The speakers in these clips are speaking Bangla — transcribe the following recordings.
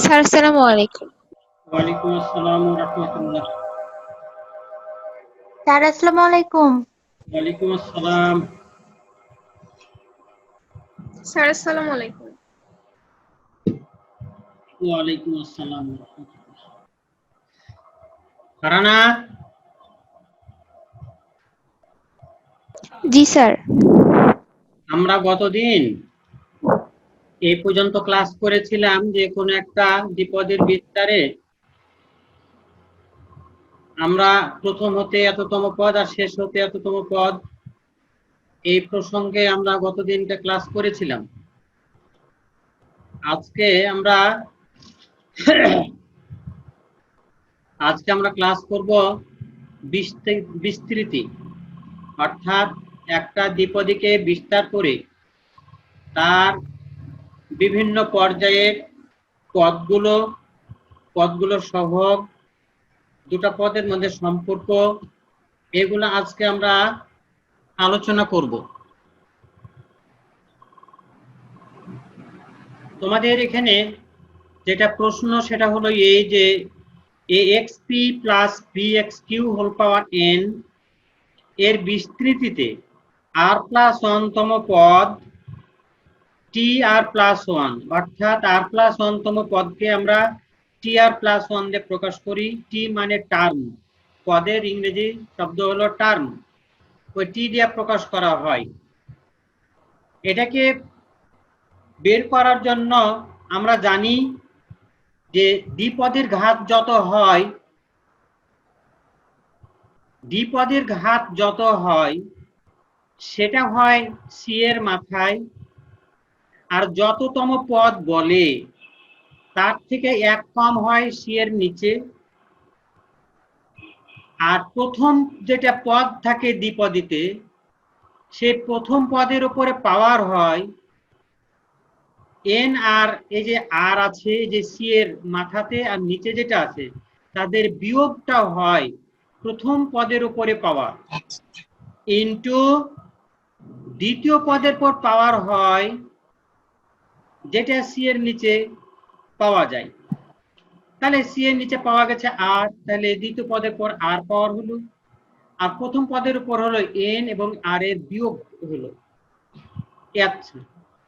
স্যার আসসালামু আলাইকুম। ওয়ালাইকুম আসসালাম ওয়া রাহমাতুল্লাহ। স্যার আসসালামু আলাইকুম। ওয়ালাইকুম আসসালাম। স্যার আসসালামু আলাইকুম। ওয়ালাইকুম আসসালাম ওয়া রাহমাতুল্লাহ। ফারানা, জি স্যার। আমরা গতদিন এই পর্যন্ত ক্লাস করেছিলাম যে কোনো একটা দ্বিপদের বিস্তারে আমরা প্রথম হতে এততম পদ আর শেষ হতে এততম পদ, এই প্রসঙ্গে আমরা গতদিনটা ক্লাস করেছিলাম। আজকে আমরা ক্লাস করব বিস্তৃতি, অর্থাৎ একটা দ্বিপদীকে বিস্তার করে তার বিভিন্ন পর্যায়ের পদগুলোর সহগ, দুটা পদের মধ্যে সম্পর্ক, এগুলো আজকে আমরা আলোচনা করব। তোমাদের এখানে যেটা প্রশ্ন সেটা হলো এই যে axp plus bxq whole power n এর বিস্তৃতিতে r প্লাস 1 তম পদ tr প্লাস 1, অর্থাৎ r প্লাস 1 তম পদকে আমরা tr প্লাস 1 দিয়ে প্রকাশ করি। t মানে টার্ম, পদের ইংরেজি শব্দ হলো টার্ম, ওই t দিয়ে প্রকাশ করা হয়। এটাকে বের করার জন্য আমরা জানি যে দ্বিপদের ঘাত যত হয় সেটা হয় সি এর মাথায়, আর যততম পদ বলে তার থেকে এক কম হয় সি এর নিচে, আর প্রথম যেটা পদ থাকে দ্বিপদীতে সে প্রথম পদের উপরে পাওয়ার হয় এন, আর এই যে আর আছে যে সি এর মাথাতে আর নিচে যেটা আছে তাদের বিয়োগটা হয় প্রথম পদের উপরে পাওয়ার ইনটু দ্বিতীয় পদের পর পাওয়ার হয় যেটা সি এর নিচে পাওয়া যায়। তাহলে সি এর নিচে পাওয়া গেছে আর, তাহলে দ্বিতীয় পদের পর আর পাওয়ার হলো, আর প্রথম পদের উপর হলো এন এবং আর এর বিয়োগ হলো। আচ্ছা,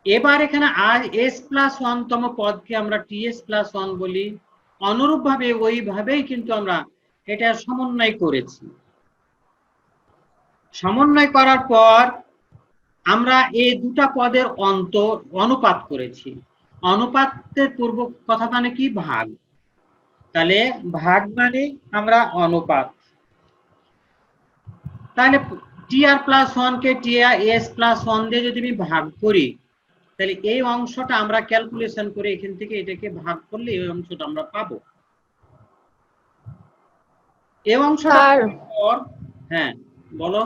এবার এখানে আর এস প্লাস 1 তম পদকে আমরা টিএস প্লাস 1 বলি। অনুরূপ ভাবে ওইভাবেই কিন্তু আমরা এটা সমন্বয় করেছি। সমন্বয় করার পর আমরা এই দুটা পদের অনুপাত করেছি। অনুপাতের পূর্ব কথা মানে কি? ভাগ। তাহলে ভাগ মানে আমরা অনুপাত। তাহলে টিআর প্লাস 1 কে টিআর এস প্লাস 1 দিয়ে যদি আমি ভাগ করি তাহলে এই অংশটা আমরা ক্যালকুলেশন করে এখান থেকে এটাকে ভাগ করলে এই অংশটা আমরা পাবো। এই অংশটা পর, হ্যাঁ বলো।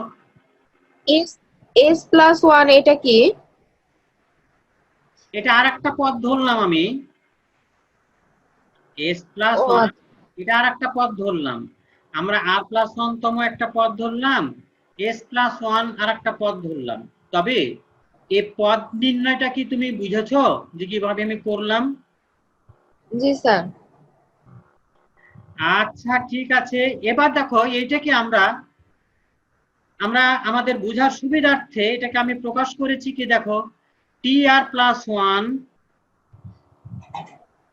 এস প্লাস 1 এটা কি? এটা আর একটা পদ ধরলাম আমি, এস প্লাস 1 এটা আর একটা পদ ধরলাম। আমরা আর প্লাস 1 তম একটা পদ ধরলাম, এস প্লাস 1 আর একটা পদ ধরলাম। তবে এই পদ নির্ণয়টা কি তুমি বুঝেছো যে কিভাবে আমি করলাম? জি স্যার। আচ্ছা ঠিক আছে, এবার দেখো এইটাকে আমরা আমাদের বোঝার সুবিধার্থে এটাকে আমি প্রকাশ করেছি কি, দেখো T R plus 1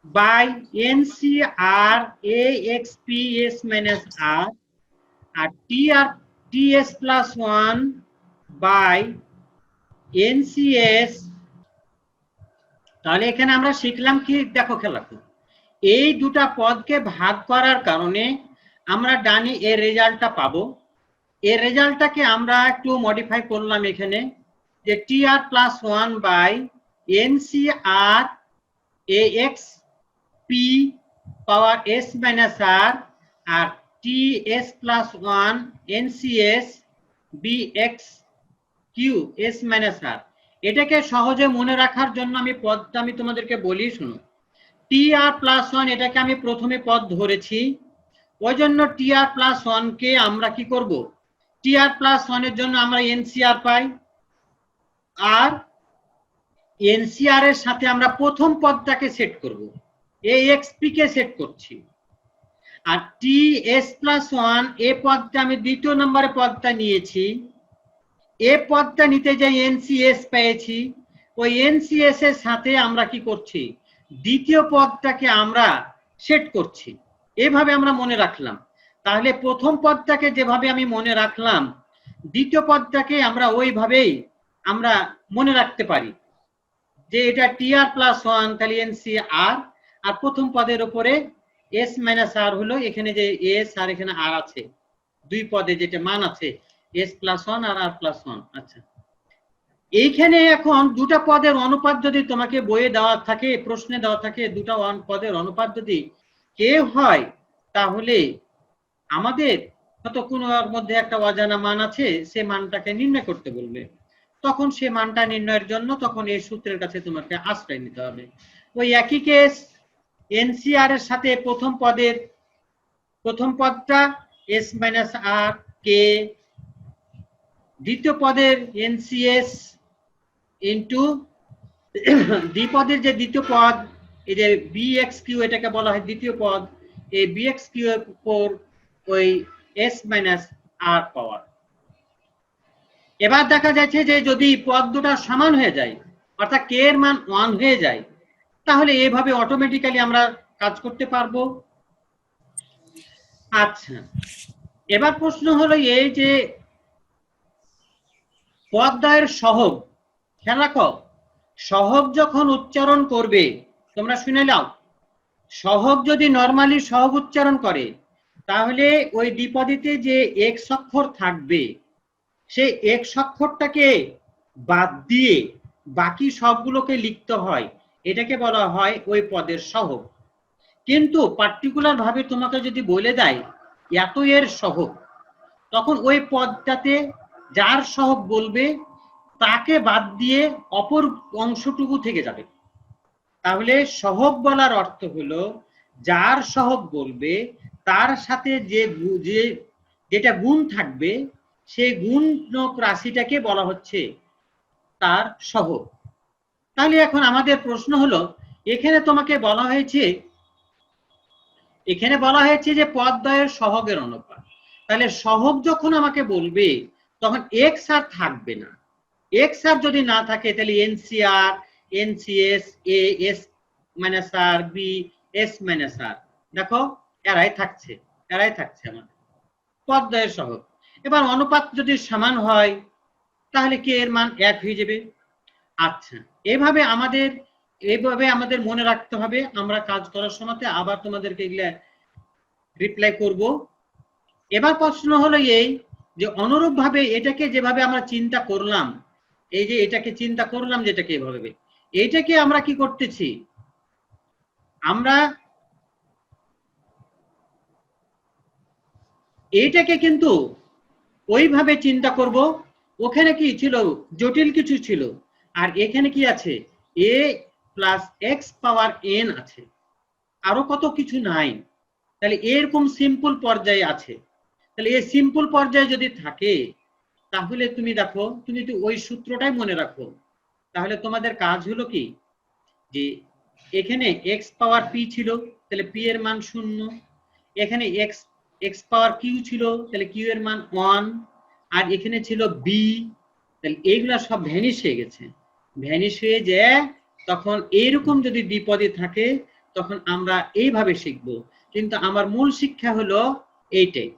by NCR A X P S minus R, R T S plus 1 by NCS. তাহলে এখানে আমরা শিখলাম কি, দেখো খেলা, এই দুটা পদকে ভাগ করার কারণে আমরা ডানে এর রেজাল্টটা পাবো। এর রেজাল্টটাকে আমরা একটু মডিফাই করলাম এখানে, যে T R plus 1 by NCR A X P power S minus R T S plus 1 NCS B X Q S minus R. এটাকে সহজে মনে রাখার জন্য আমি পদটা আমি তোমাদেরকে বলি, শুনো। টি আর প্লাস 1 এটাকে আমি প্রথমে পদ ধরেছি, ওই জন্য টি আর প্লাস 1 কে আমরা কি করব, টি আর প্লাস 1 এর জন্য আমরা এনসিআর পাই, আর এনসিআর এর সাথে আমরা প্রথম পদটাকে সেট করব। এই এক্সপি কে সেট করছি, আর টি এস প্লাস ওয়ান এ পদটা আমি দ্বিতীয় নম্বরে পদটা নিয়েছি, এ পদটা নিতে যাই এনসিএস পেয়েছি, ওই এনসিএস এর সাথে আমরা কি করছি, দ্বিতীয় পদটাকে আমরা সেট করছি। এভাবে আমরা মনে রাখলাম। তাহলে প্রথম পদটাকে যেভাবে আমি মনে রাখলাম, দ্বিতীয় পদটাকে আমরা ওইভাবেই আমরা মনে রাখতে পারি যে এটা টি আর প্লাস ওয়ান, তাহলে এনসি আর, আর প্রথম পদের উপরে এস মাইনাস আর হলো, এখানে যে এস আর এখানে আর আছে, দুই পদে যেটা মান আছে এস প্লাস ওয়ান আর আর প্লাস ওয়ান। আচ্ছা, এইখানে এখন দুটা পদের অনুপাত যদি তোমাকে বইয়ে দেওয়া থাকে, প্রশ্নে দেওয়া থাকে, দুটা পদের অনুপাত যদি কে হয়, তাহলে আমাদের হয়তো কোনো মধ্যে একটা অজানা মান আছে, সে মানটাকে নির্ণয় করতে বলবে। তখন সে মানটা নির্ণয়ের জন্য তখন এই সূত্রের কাছে তোমাকে আশ্রয় নিতে হবে। ওই একই কেস, এনসিআর এর সাথে প্রথম পদটা এস মাইনাস আর কে, দ্বিতীয় পদের এনসিএস ইন্টু দ্বিপদের যে দ্বিতীয় পদ, এই যে বিএক্স কিউ, এটাকে বলা হয় দ্বিতীয় পদ, এই বিএক্স কিউ এর উপর ওই এস মাইনাস আর পাওয়ার। এবার দেখা যাচ্ছে যে যদি পদ দুটা সমান হয়ে যায়, অর্থাৎ কে এর মান 1 হয়ে যায়, তাহলে এইভাবে অটোমেটিক্যালি আমরা কাজ করতে পারবো। আচ্ছা, এবার প্রশ্ন হলো এই যে পদদ্বয়ের সহগ, খেয়াল রাখো, সহগ যখন উচ্চারণ করবে, তোমরা শুনে নাও, সহগ যদি নরমালি সহগ উচ্চারণ করে, তাহলে ওই দ্বিপদীতে যে এক্স অক্ষর থাকবে, সেই এক্স অক্ষরটাকে বাদ দিয়ে বাকি সবগুলোকে লিখতে হয়, এটাকে বলা হয় ওই পদের সহগ। কিন্তু পার্টিকুলার ভাবে তোমাকে যদি বলে দেয় এত এর সহগ, তখন ওই পদটাতে যার সহগ বলবে তাকে বাদ দিয়ে অপর অংশটুকু থেকে যাবে। তাহলে সহগ বলার অর্থ হলো যার সহগ বলবে তার সাথে যেটা গুণ থাকবে, সেই গুণক রাশিটাকে বলা হচ্ছে তার সহগ। তাহলে এখন আমাদের প্রশ্ন হলো, এখানে তোমাকে বলা হয়েছে, যে পদদ্বয়ের সহগের অনুপাত। তাহলে সহগ যখন আমাকে বলবে তখন এক্স আর থাকবে না। এক্স আর যদি না থাকে তাহলে NCR, NCS, A S minus R, B S minus R, দেখো এরাই থাকছে আমাদের পদদ্বয়ের সহগ। এবার অনুপাত যদি সমান হয় তাহলে কে এর মান 1 হয়ে যাবে। আচ্ছা, এইভাবে আমাদের মনে রাখতে হবে। আমরা কাজ করার সময় আবার তোমাদেরকে এগুলা রিপ্লাই করব। এবার প্রশ্ন হলো এই যে অনুরূপ ভাবে এটাকে যেভাবে আমরা চিন্তা করলাম, এই যে এটাকে চিন্তা করলাম যেটাকে এভাবে, এইটাকে আমরা কি করতেছি, আমরা এইটাকে কিন্তু ওইভাবে চিন্তা করব। ওখানে কি ছিল, জটিল কিছু ছিল, আর এখানে কি আছে, এ প্লাস এক্স পাওয়ার এন আছে, আরো কত কিছু নাই। তাহলে এরকম সিম্পল পর্যায়ে আছে। তাহলে এই সিম্পল পর্যায়ে যদি থাকে, তাহলে তুমি দেখো, তুমি তো ওই সূত্রটাই মনে রাখো। তাহলে তোমাদের কাজ হলো কি, যে এখানে এক্স পাওয়ার পি ছিল, তাহলে পি এর মান 0, এখানে এক্স পাওয়ার কিউ ছিল, তাহলে কিউ এর মান 1, আর এখানে ছিল বি, তাহলে এইগুলা সব ভ্যানিশ হয়ে গেছে। ভ্যানিশ হয়ে যায় তখন এইরকম যদি দ্বিপদী থাকে তখন আমরা এইভাবে শিখব। কিন্তু আমার মূল শিক্ষা হলো এইটাই,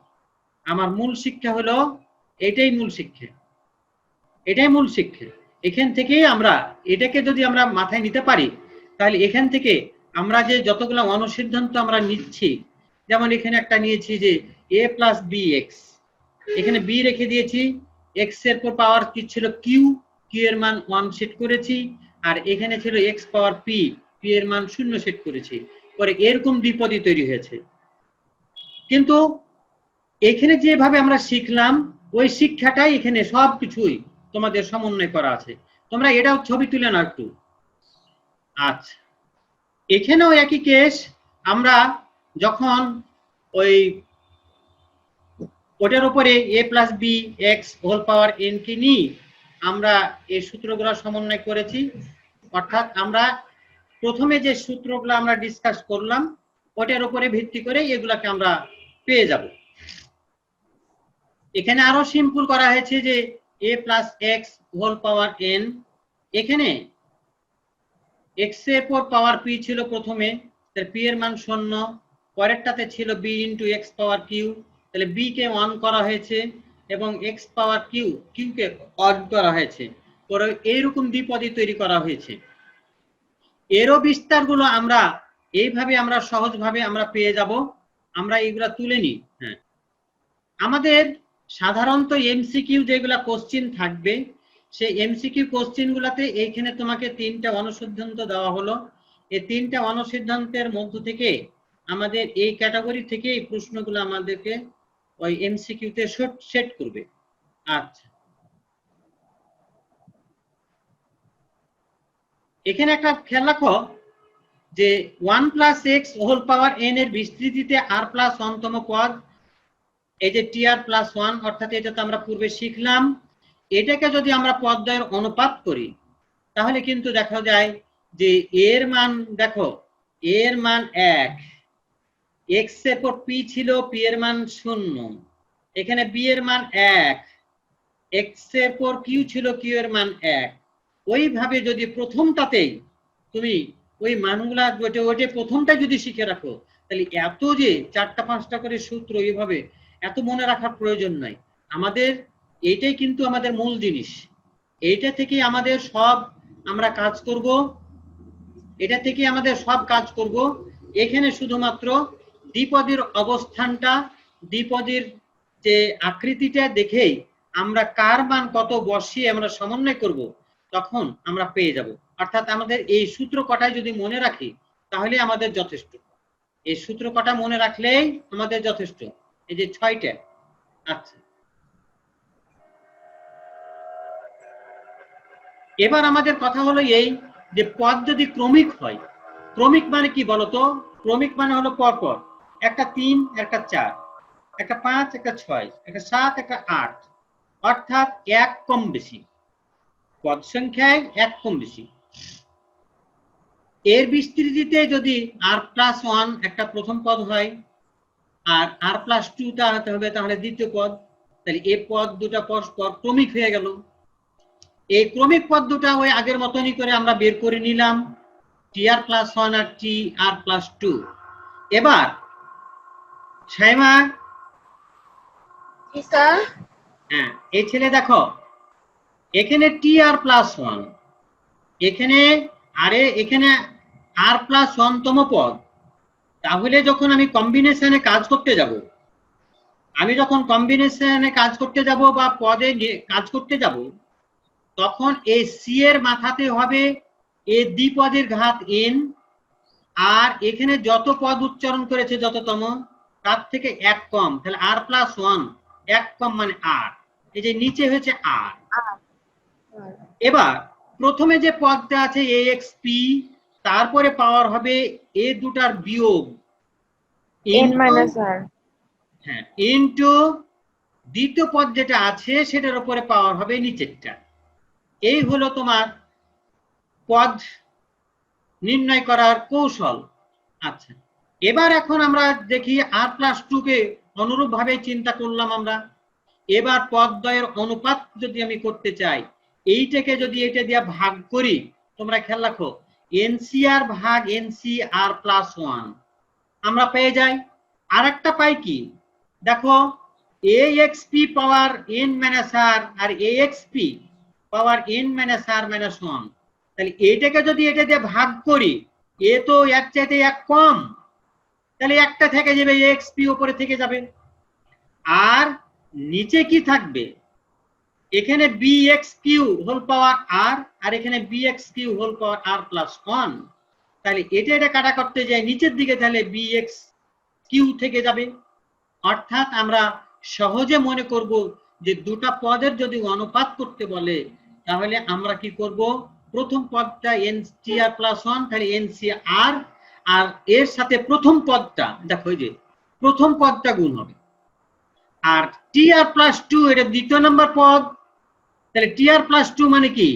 এটাই মূল শিক্ষা। এখান থেকেই আমরা এটাকে যদি আমরা মাথায় নিতে পারি, তাহলে এখান থেকে আমরা যে যতগুলো অনুসিদ্ধান্ত আমরা নিচ্ছি, যেমন এখানে একটা নিয়েছি যে এ প্লাস বি এক্স, এখানে বি রেখে দিয়েছি, এক্স এর পর পাওয়ার কি ছিল কিউ, কিউ এর মান 1 সেট করেছি, আর এখানে ছিল এক্স পাওয়ার পি, পি এর মান 0 সেট করেছি। পরে এরকম দ্বিপদী তৈরি হয়েছে। কিন্তু এখানে যেভাবে আমরা শিখলাম, ওই শিক্ষাটাই এখানে সবকিছুই তোমাদের সমন্বয় করা আছে। তোমরা এটাও ছবি তুলে নাও একটু। আচ্ছা, এখানেও একই কেস। আমরা যখন ওটার উপরে A plus B X whole power N কে নিয়ে আমরা এই সূত্রগুলো সমন্বয় করেছি। অর্থাৎ আমরা প্রথমে যে সূত্রগুলো আমরা ডিসকাস করলাম ওটার উপরে ভিত্তি করে এগুলাকে আমরা পেয়ে যাব। এখানে আরো সিম্পল করা হয়েছে যে a plus x whole power n, এখানে x এর পর পাওয়ার p ছিল প্রথমে, তাহলে p এর মান 0, পরেরটাতে ছিল b ইন্টু এক্স পাওয়ার কিউ, তাহলে b কে 1 করা হয়েছে এবং x পাওয়ার কিউ কে অড করা হয়েছে, পরে এইরকম দ্বিপদী তৈরি করা হয়েছে। এরও বিস্তারগুলো আমরা এইভাবে আমরা সহজভাবে আমরা পেয়ে যাব, আমরা এইগুলা তুলে নিই। হ্যাঁ, আমাদের সাধারণত এমসিকিউ যেগুলা কোশ্চিন থাকবে সেই এমসিকিউ কোশ্চিন গুলাতে এইখানে তোমাকে 3টা অনুসিদ্ধান্ত দেওয়া হলো। এই 3টা অনুসিদ্ধান্তের মধ্য থেকে আমাদের এই ক্যাটাগরি থেকে এই প্রশ্নগুলো আমাদেরকে ওই এমসিকিউতে সেট করবে। আচ্ছা, এখানে একটা খেয়াল রাখো যে 1 plus x whole power n এর বিস্তৃতিতে r প্লাস 1তম পদ, এই যে tr প্লাস 1, অর্থাৎ এটা তো আমরা পূর্বে শিখলাম। এটাকে যদি আমরা পদদ্বয়ের অনুপাত করি তাহলে কিন্তু দেখা যায় যে এর মান, দেখো এর মান 1, x এর পর p ছিল, p এর মান 0, এখানে b এর মান 1, x এর পর q ছিল, q এর মান 1। ওইভাবে যদি প্রথমটাতেই তুমি ওই মানগুলা ওইটা প্রথমটা যদি শিখে রাখো তাহলে এত যে 4টা 5টা করে সূত্র এইভাবে এত মনে রাখার প্রয়োজন নাই। আমাদের এইটাই কিন্তু আমাদের মূল জিনিস, এইটা থেকে আমাদের সব আমরা কাজ করব, এটা থেকে আমাদের সব কাজ করব। এখানে শুধুমাত্র দ্বিপদীর অবস্থানটা, দ্বিপদীর যে আকৃতিটা দেখেই আমরা কার মান কত বসিয়ে আমরা সমন্বয় করব, তখন আমরা পেয়ে যাব। অর্থাৎ আমাদের এই সূত্র কটাই যদি মনে রাখি তাহলে আমাদের যথেষ্ট, এই সূত্র কটা মনে রাখলেই আমাদের যথেষ্ট, এই যে 6টা। আচ্ছা, এবার আমাদের কথা হলো এই যে পদ যদি ক্রমিক হয়, ক্রমিক মানে কি বলতো? ক্রমিক মানে হলো পরপর, একটা 3, একটা 4, একটা 5, একটা 6, একটা 7, একটা 8, অর্থাৎ এক কম বেশি, পদ সংখ্যায় এক কম বেশি। এর বিস্তৃতিতে যদি r প্লাস 1 একটা প্রথম পদ হয় আর r প্লাস 2টা হতে হবে তাহলে দ্বিতীয় পদ, তাহলে এই পদ দুটা পরস্পর ক্রমিক হয়ে গেল। এই ক্রমিক পদ দুটা ওই আগের মতনই করে আমরা বের করে নিলাম, tr প্লাস 1 আর tr প্লাস 2। এবার সাইমা, জি স্যার। হ্যাঁ, এই ছেলে দেখো এখানে tr প্লাস 1, এখানে এখানে r প্লাস 1তম পদ, তাহলে যখন আমি কম্বিনেশনে কাজ করতে যাব, আমি যখন কম্বিনেশনে কাজ করতে যাব বা পদে কাজ করতে যাব, তখন এই সি এর মাথাতে হবে এ দ্বিপদের ঘাত n, আর এখানে যত পদ উচ্চারণ করেছে যততম তার থেকে এক কম, তাহলে r প্লাস 1 এক কম মানে r, এই যে নিচে হয়েছে r। এবার প্রথমে যে পদটা আছে axp, তারপরে পাওয়ার হবে এ দুটার বিয়োগ n মাইনাস r, হ্যাঁ, ইনটু দ্বিতীয় পদ যেটা আছে সেটার উপরে পাওয়ার হবে নিচেরটা। এই হলো তোমার পদ নির্ণয় করার কৌশল। আচ্ছা, এবার এখন আমরা দেখি r প্লাস 2 কে অনুরূপ ভাবে চিন্তা করলাম আমরা। এবার পদদ্বয়ের অনুপাত যদি আমি করতে চাই, এইটাকে যদি এটা দিয়ে ভাগ করি, তোমরা খেয়াল রাখো এনসিআর ভাগ এনসিআর প্লাস 1 আমরা পেয়ে যাই। আর একটা পাই কি দেখো, axp পাওয়ার n মাইনাস r আর axp পাওয়ার n মাইনাস r মাইনাস 1, তাহলে এইটাকে যদি এটা দিয়ে ভাগ করি, এ তো এক চাইতে এক কম, তাহলে একটা থেকে যাবে, axp উপরে থেকে যাবে, আর নিচে কি থাকবে, এখানে bxq হোল পাওয়ার r আর এখানে bxq whole power r plus 1, তাহলে এটা কাটা করতে যায় নিচের দিকে, তাহলে bxq থেকে যাবে। অর্থাৎ আমরা সহজে মনে করব যে দুটা পদের যদি অনুপাত করতে বলে তাহলে আমরা কি করব, প্রথম পদটা ncr প্লাস 1, তাহলে ncr আর এর সাথে প্রথম পদটা দেখো এই যে প্রথম পদটা গুণ হবে, আর tr প্লাস 2 এটা দ্বিতীয় নম্বর পদ, তাহলে tr প্লাস 2 মানে কি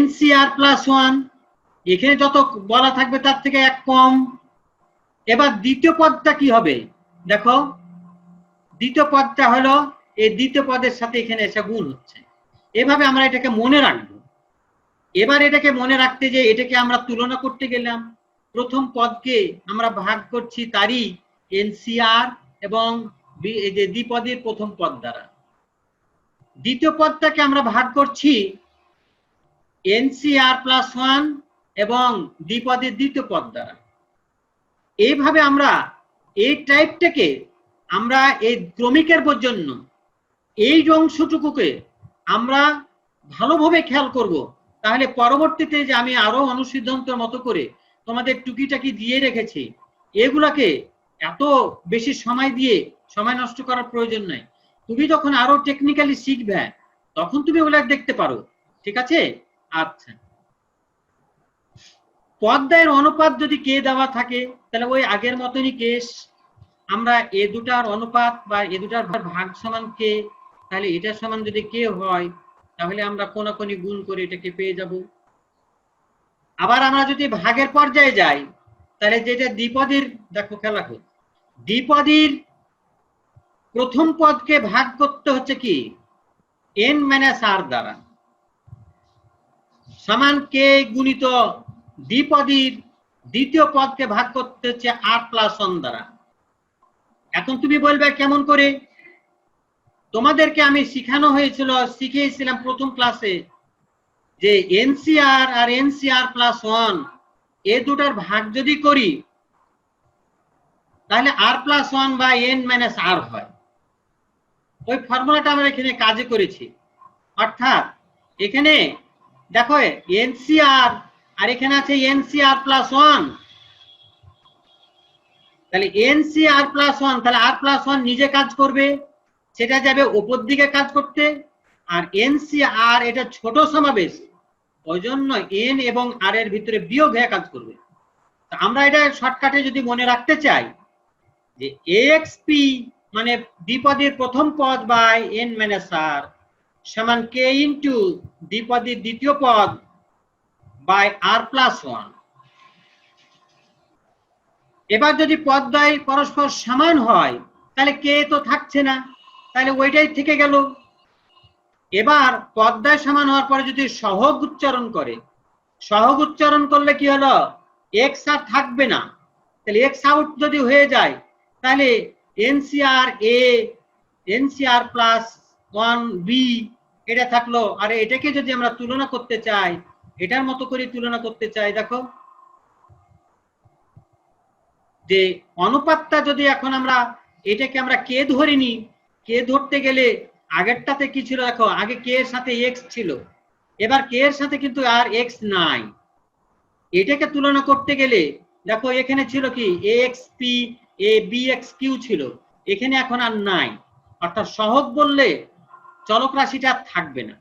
ncr প্লাস 1, এখানে যত বলা থাকবে তার থেকে এক কম। এবার দ্বিতীয় পদটা কি হবে দেখো, দ্বিতীয় পদটা হলো এই দ্বিতীয় পদের সাথে এখানে এসে গুণ হচ্ছে। এভাবে আমরা এটাকে মনে রাখবো। এবার এটাকে মনে রাখতে যে এটাকে আমরা তুলনা করতে গেলাম, প্রথম পদকে আমরা ভাগ করছি তারই এনসিআর এবং এই যে দ্বিপদীর প্রথম পদ দ্বারা, দ্বিতীয় পদটাকে আমরা ভাগ করছি এনসিআর প্লাস 1 এবং দ্বিপদীর দ্বিতীয় পদ দ্বারা। এইভাবে আমরা এই টাইপটাকে আমরা এই ক্রমিকের জন্য এই অংশটুকুকে আমরা ভালোভাবে খেয়াল করব, তাহলে পরবর্তীতে যে আমি আরো অনুসিদ্ধান্তের মতো করে তোমাদের টুকিটাকি দিয়ে রেখেছি, এগুলাকে এত বেশি সময় দিয়ে সময় নষ্ট করার প্রয়োজন নাই। তুমি যখন আরো টেকনিক্যালি শিখবে তখন তুমি ওগুলা দেখতে পারো, ঠিক আছে? আচ্ছা, পদ্মায়ের অনুপাত যদি কে দেওয়া থাকে তাহলে ওই আগের মতনই কেস, আমরা এ দুটার অনুপাত বা এ দুটার ভাগ সমান কে, তাহলে এটার সমান যদি কে হয় তাহলে আমরা কোনাকুনি গুণ করে এটাকে পেয়ে যাব। আবার আমরা যদি ভাগের পর্যায়ে যাই তাহলে যেটা দ্বিপদীর, দেখো খেলা করি, দ্বিপদীর প্রথম পদকে ভাগ করতে হচ্ছে কি n - r দ্বারা, সমান কে গুণিত দ্বিপদীর দ্বিতীয় পদকে ভাগ করতে হচ্ছে r + 1 দ্বারা। এখন তুমি বলবে কেমন করে? তোমাদেরকে আমি শিখিয়েছিলাম প্রথম ক্লাসে যে এনসিআর আর এনসিআর প্লাস 1 এ দুটার ভাগ যদি করি তাহলে r + 1 বা n - r হয়। ওই ফর্মুলাটা আমরা এখানে কাজে করেছি। অর্থাৎ এখানে দেখো এনসিআর আর এখানে আছে এনসিআর প্লাস 1, তাহলে এনসিআর প্লাস 1, তাহলে r + 1 নিজে কাজ করবে, সেটা যাবে উপর দিকে কাজ করতে। আর এনসিআর এটা ছোট সমাবেশ, ওই জন্য n এবং r এর ভিতরে বিয়োগ হয়ে কাজ করবে। আমরা এটা শর্টকাটে যদি মনে রাখতে চাই যে axp মানে দ্বিপদীর প্রথম পদ বাই n - r সমান k ইনটু দ্বিপদীর দ্বিতীয় পদ বাই r + 1। এবার যদি পদদ্বয় পরস্পর সমান হয় তাহলে কে তো থাকছে না, তাহলে ওইটাই থেকে গেল। এবার পদদ্বয় সমান হওয়ার পরে যদি সহগ উচ্চারণ করে, সহগ উচ্চারণ করলে কি হলো x আর থাকবে না, তাহলে x আউট যদি হয়ে যায় তাহলে এনসিআর এ এনসিআর প্লাস 1 বি এটা থাকলো। আর এটাকে যদি আমরা তুলনা করতে চাই, এটার মতো করে তুলনা করতে চাই, দেখো যে অনুপাতটা যদি এখন আমরা এটাকে আমরা কে ধরিনি, কে ধরতে গেলে আগেরটাতে কি ছিল দেখো, আগে কে এর সাথে x ছিল, এবার কে এর সাথে কিন্তু আর x নাই। এটাকে তুলনা করতে গেলে দেখো এখানে ছিল কি axp a bxq ছিল, এখানে এখন আর নাই, অর্থাৎ সহগ বললে চলক রাশিটা থাকবে না।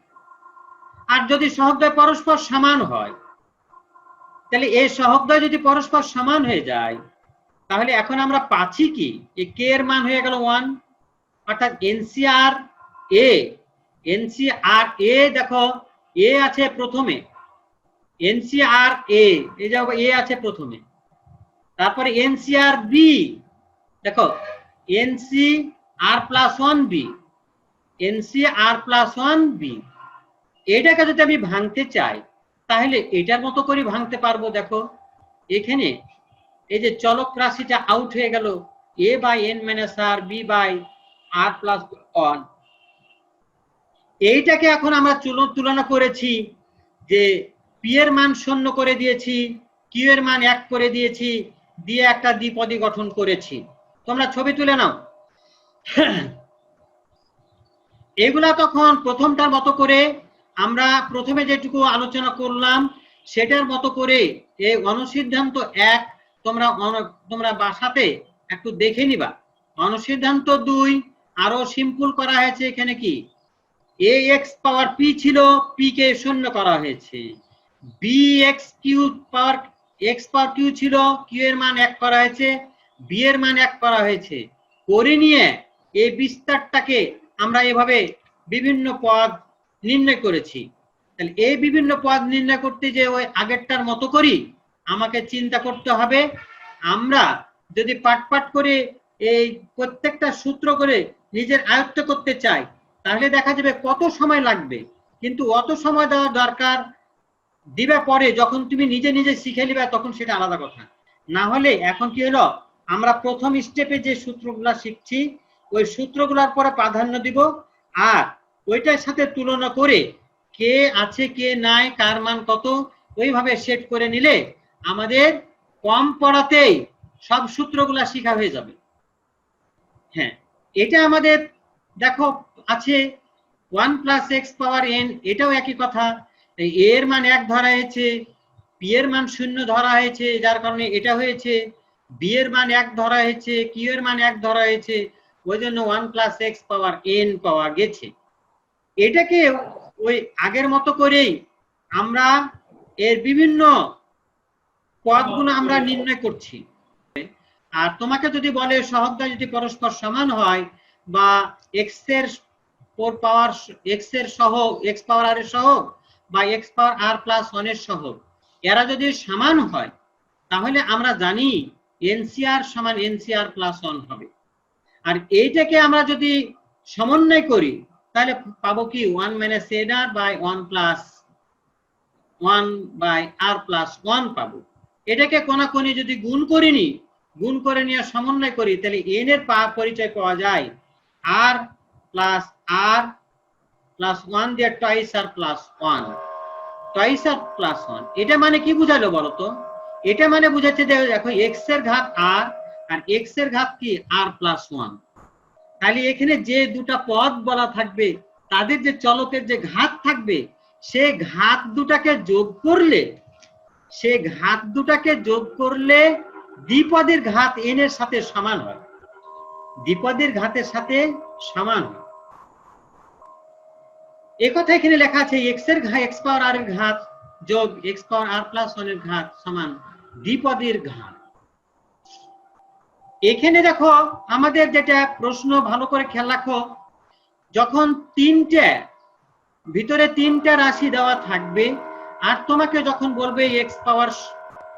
আর যদি সহগদ্বয় পরস্পর সমান হয় তাহলে এই সহগদ্বয় যদি পরস্পর সমান হয়ে যায় তাহলে এখন আমরা পাচ্ছি কি এই কে এর মান হয়ে গেল 1, অর্থাৎ এনসিআর এ দেখো এ আছে প্রথমে, এনসিআর এ এই যে এ আছে প্রথমে, তারপরে এনসিআর বি দেখো nCr plus 1 B, nCr plus 1 B. এটাকে যদি আমি ভাঙতে চাই তাহলে এটার মতো করে ভাঙতে পারবো। দেখো এখানে এই যে চলক রাশিটা আউট হয়ে গেল a by n - r b by r plus 1। এইটাকে এখন আমরা তুলনা করেছি যে p এর মান 0 করে দিয়েছি, q এর মান 1 করে দিয়েছি, দিয়ে একটা দ্বিপদী গঠন করেছি। তোমরা ছবি তুলে নাও। এগুলা তখন প্রথমটার মতো করে আমরা প্রথমে যেটুকু আলোচনা করলাম সেটার মতো করে এই অনুসিদ্ধান্ত 1 তোমরা বাসাতে একটু দেখে নিবা। অনুসিদ্ধান্ত 2 আরো সিম্পল করা হয়েছে, এখানে কি ax পাওয়ার p ছিল, p কে 0 করা হয়েছে, bx কিউব পাওয়ার x পাওয়ার q ছিল, q এর মান 1 করা হয়েছে, b এর মান 1 করা হয়েছে। করে নিয়ে এই বিস্তারটাকে আমরা এভাবে বিভিন্ন পদ নির্ণয় করেছি। তাহলে এই বিভিন্ন পদ নির্ণয় করতে যে ওই আগেরটার মতো করি আমাকে চিন্তা করতে হবে। আমরা যদি পাট পাট করে এই প্রত্যেকটা সূত্র করে নিজের আয়ত্ত করতে চাই তাহলে দেখা যাবে কত সময় লাগবে, কিন্তু অত সময় দেওয়ার দরকার দিবে পরে যখন তুমি নিজে নিজে শিখে নিবে তখন সেটা আলাদা কথা। না হলে এখন কি হলো, আমরা প্রথম স্টেপে যে সূত্রগুলা শিখছি ওই সূত্রগুলোর পরে প্রাধান্য দিব, আর ওইটার সাথে তুলনা করে কে আছে কে নাই কার মান কত ওইভাবে সেট করে নিলে আমাদের কম পড়াতেই সব সূত্রগুলা শেখা হয়ে যাবে। হ্যাঁ, এটা আমাদের দেখো আছে 1 + x পাওয়ার n, এটাও একই কথা। a এর মান 1 ধরা হয়েছে, p এর মান 0 ধরা হয়েছে, যার কারণে এটা হয়েছে। b এর মান 1 ধরা হয়েছে, q এর মান 1 ধরা হয়েছে, ওই জন্য 1 + x পাওয়ার n পাওয়া গেছে। এটাকে ওই আগের মতো করেই আমরা এর বিভিন্ন পদগুলো আমরা নির্ণয় করছি। আর তোমাকে যদি বলে সহগদ্বয় যদি পরস্পর সমান হয় বা x এর পাওয়ার x এর সহগ x পাওয়ার r এর সহগ বা x পাওয়ার r + 1 এর সহগ এরা যদি সমান হয় তাহলে আমরা জানি NCR সমান NCR + 1 হবে। আর এইটাকে আমরা যদি সমন্বয় করি তাহলে পাবো কি 1 - nr / 1 + 1 / r + 1 পাবো। এটাকে কোনাকুনি যদি গুণ করে নিয়ে সমন্বয় করি তাহলে n এর পরিচয় পাওয়া যায় r + r + 1 দিয়ে twice r + 1 twice r + 1। এটা মানে কি বুঝালো বলো তো? এটা মানে বুঝাচ্ছে দেখো x এর ঘাত r আর x এর ঘাত কি r + 1। তাহলে এখানে যে দুটা পদ বলা থাকবে তাদের যে চলকের যে ঘাত থাকবে সে ঘাত দুটাকে যোগ করলে দ্বিপদীর ঘাত n এর সাথে সমান হয়, দ্বিপদীর ঘাতের সাথে সমান হয়। এই কথা এখানে লেখা আছে x পাওয়ার r এর ঘাত যোগ x পাওয়ার r + 1 এর ঘাত সমান দ্বিপদীর ঘাত। এখানে দেখো আমাদের যেটা প্রশ্ন ভালো করে খেয়াল রাখো, যখন ভিতরে তিনটা রাশি দেওয়া থাকবে আর তোমাকে যখন বলবে x পাওয়ার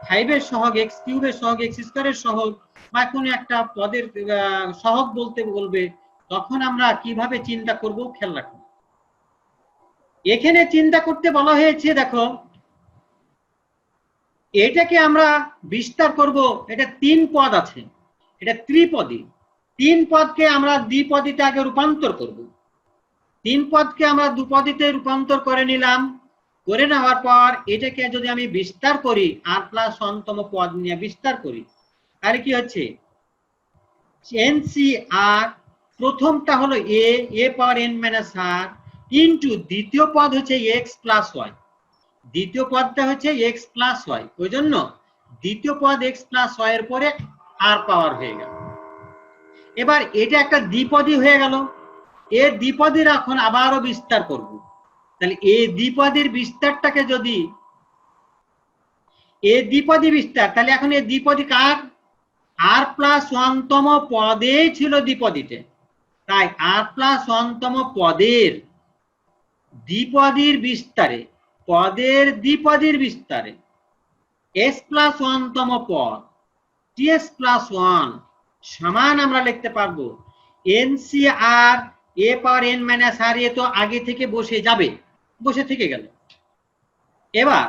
5 এর সহগ x কিউবের সহগ x স্কয়ারের সহগ বা কোনো একটা পদের সহগ বলতে বলবে তখন আমরা কিভাবে চিন্তা করব খেয়াল রাখো। এখানে চিন্তা করতে বলা হয়েছে দেখো এটাকে আমরা বিস্তার করব, এটা 3 পদ আছে, এটা ত্রিপদী। 3 পদকে আমরা দ্বিপদীতে আগে রূপান্তর করব। 3 পদকে আমরা দুপদীতে রূপান্তর করে নিলাম, করে নেওয়ার পর এটাকে যদি আমি বিস্তার করি r + 1 তম পদ নিয়ে বিস্তার করি তাহলে কি হচ্ছে NCR প্রথমটা হলো a power n - r into দ্বিতীয় পদ হচ্ছে x + y, দ্বিতীয় পদটা হচ্ছে x + y, ওই জন্য দ্বিতীয় পদ x + y এর পরে r পাওয়ার হয়ে গেল। এবার এটা একটা দ্বিপদী হয়ে গেল, এর দ্বিপদীর এখন আবারও বিস্তার করব। তাহলে এই দ্বিপদীর বিস্তারটাকে যদি এই দ্বিপদী বিস্তার, তাহলে এখন এই দ্বিপদী কার r + 1 তম পদেই ছিল দ্বিপদীতে, তাই r + 1 তম পদের দ্বিপদীর বিস্তারে পদের দ্বিপদীর বিস্তারে s + 1 তম পদ ts + 1 সমান আমরা লিখতে পারবো NCR a power n - r, এ তো আগে থেকে বসে থেকে গেল। এবার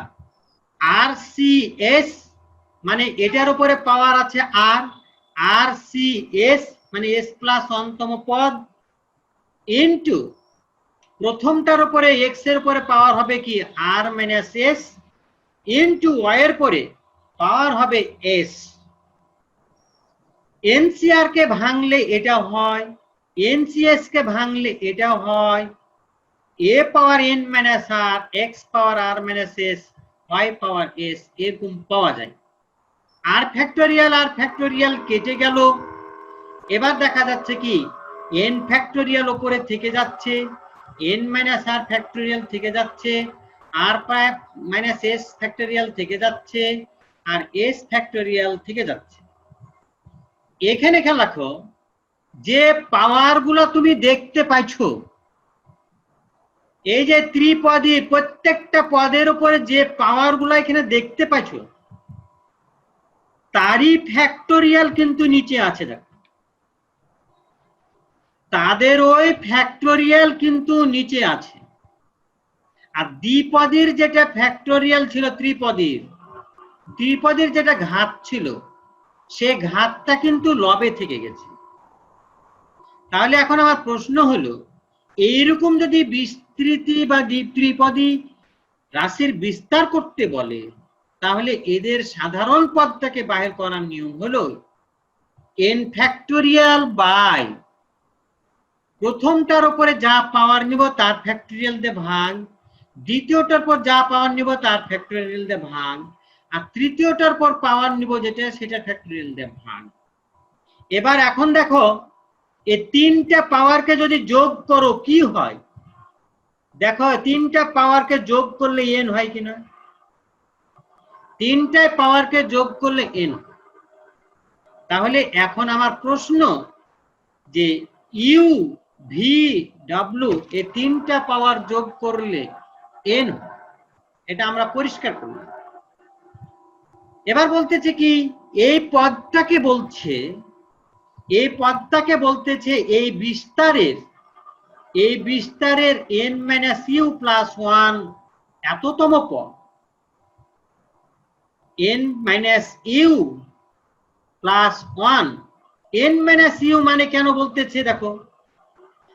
RCS মানে এটার উপরে পাওয়ার আছে r, RCS মানে s + 1 তম পদ ইনটু প্রথমটার উপরে x এর উপরে পাওয়ার হবে কি r - s ইনটু y এর পরে পাওয়ার হবে s। NCR কে ভাঙলে এটা হয়, NCS কে ভাঙলে এটা হয়, a power n - r x power r - s y power s এরকম পাওয়া যায়। r ফ্যাক্টোরিয়াল কেটে গেল, এবার দেখা যাচ্ছে কি n ফ্যাক্টোরিয়াল উপরে থেকে যাচ্ছে, n - r ফ্যাক্টোরিয়াল থেকে যাচ্ছে, r - s ফ্যাক্টোরিয়াল থেকে যাচ্ছে আর s ফ্যাক্টোরিয়াল থেকে যাচ্ছে। এখানে খেয়াল রাখো যে পাওয়ার গুলো তুমি দেখতে পাইছো এই যে ত্রিপদী প্রত্যেকটা পদের উপরে যে পাওয়ার গুলো এখানে দেখতে পাচ্ছ তারই ফ্যাক্টোরিয়াল কিন্তু নিচে আছে, দেখো তাদের ওই ফ্যাক্টোরিয়াল কিন্তু নিচে আছে। আর দ্বিপদীর যেটা ফ্যাক্টোরিয়াল ছিল ত্রিপদীর যেটা ঘাত ছিল সে ঘাতটা কিন্তু লবে থেকে গেছে। তাহলে এখন আমার প্রশ্ন হলো এইরকম যদি বিস্তৃতি বা ত্রিপদী রাশির বিস্তার করতে বলে তাহলে এদের সাধারণ পদটাকে বাহির করার নিয়ম হলো n ফ্যাক্টোরিয়াল বাই প্রথমটার উপরে যা পাওয়ার নিব তার ফ্যাক্টোরিয়াল দিয়ে ভাগ, দ্বিতীয়টার পর যা পাওয়ার নিব তার ফ্যাক্টোরিয়াল দিয়ে ভাগ, আর তৃতীয়টার পর পাওয়ার নিব যেটা সেটা ফ্যাক্টোরিয়াল দিয়ে ভাগ। এবার এখন দেখো এই তিনটা পাওয়ারকে যদি যোগ করো কি হয়, দেখো তিনটা পাওয়ারকে যোগ করলে n হয় কিনা, তিনটা পাওয়ারকে যোগ করলে n। তাহলে এখন আমার প্রশ্ন যে ইউ ভি ডাব্লিউ এই তিনটা পাওয়ার যোগ করলে n, এটা আমরা পরিষ্কার করলাম। এবার বলতেছে কি এই পদটাকে বলতেছে এই বিস্তারের n - u + 1 এততম পদ, n - u + 1। n - u মানে কেন বলতেছে, দেখো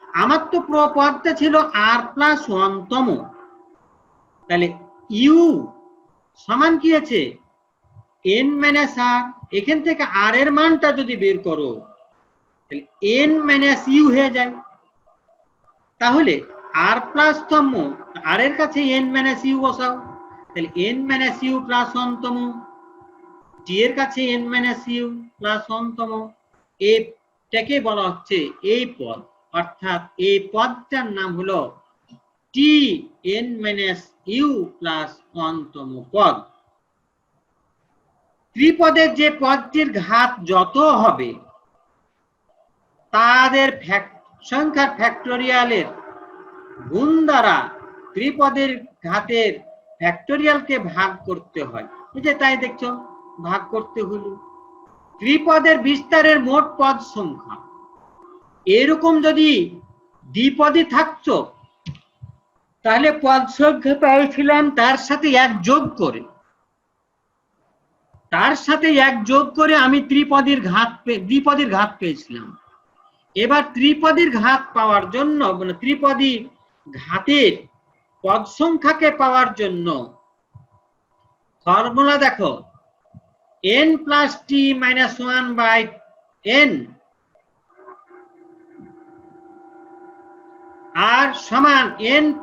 আমার তো পদটা ছিল r + 1 তম, তাহলে u সমান কি আছে n - r, এখান থেকে r এর মানটা যদি বের করো তাহলে n - u হয়ে যায়। তাহলে r প্লাস তম, r এর কাছে n - u বসাও, তাহলে n - u + 1 তম, t এর কাছে n - u + 1 তম, এটাকে বলা হচ্ছে এই পদ, অর্থাৎ এই পদটার নাম হলো t n - u + 1 তম পদ। ত্রিপদের যে পদটির ঘাত যত হবে তাদের সংখ্যার ফ্যাক্টোরিয়ালের গুণ দ্বারা ত্রিপদের ঘাতের ফ্যাক্টোরিয়ালকে ভাগ করতে হয়। এই যে তাই দেখছো ভাগ করতে হলো। ত্রিপদের বিস্তারের মোট পদ সংখ্যা, এরকম যদি দ্বিপদী থাকতো তাহলে পদ সংখ্যা পেয়েছিলাম তার সাথে এক যোগ করে আমি দ্বিপদীর ঘাত পেয়েছিলাম। এবার ত্রিপদীর ঘাত পাওয়ার জন্য, মানে ত্রিপদী ঘাতের পদ সংখ্যাকে পাওয়ার জন্য ফর্মুলা দেখো n + t - 1/n আর সমান n +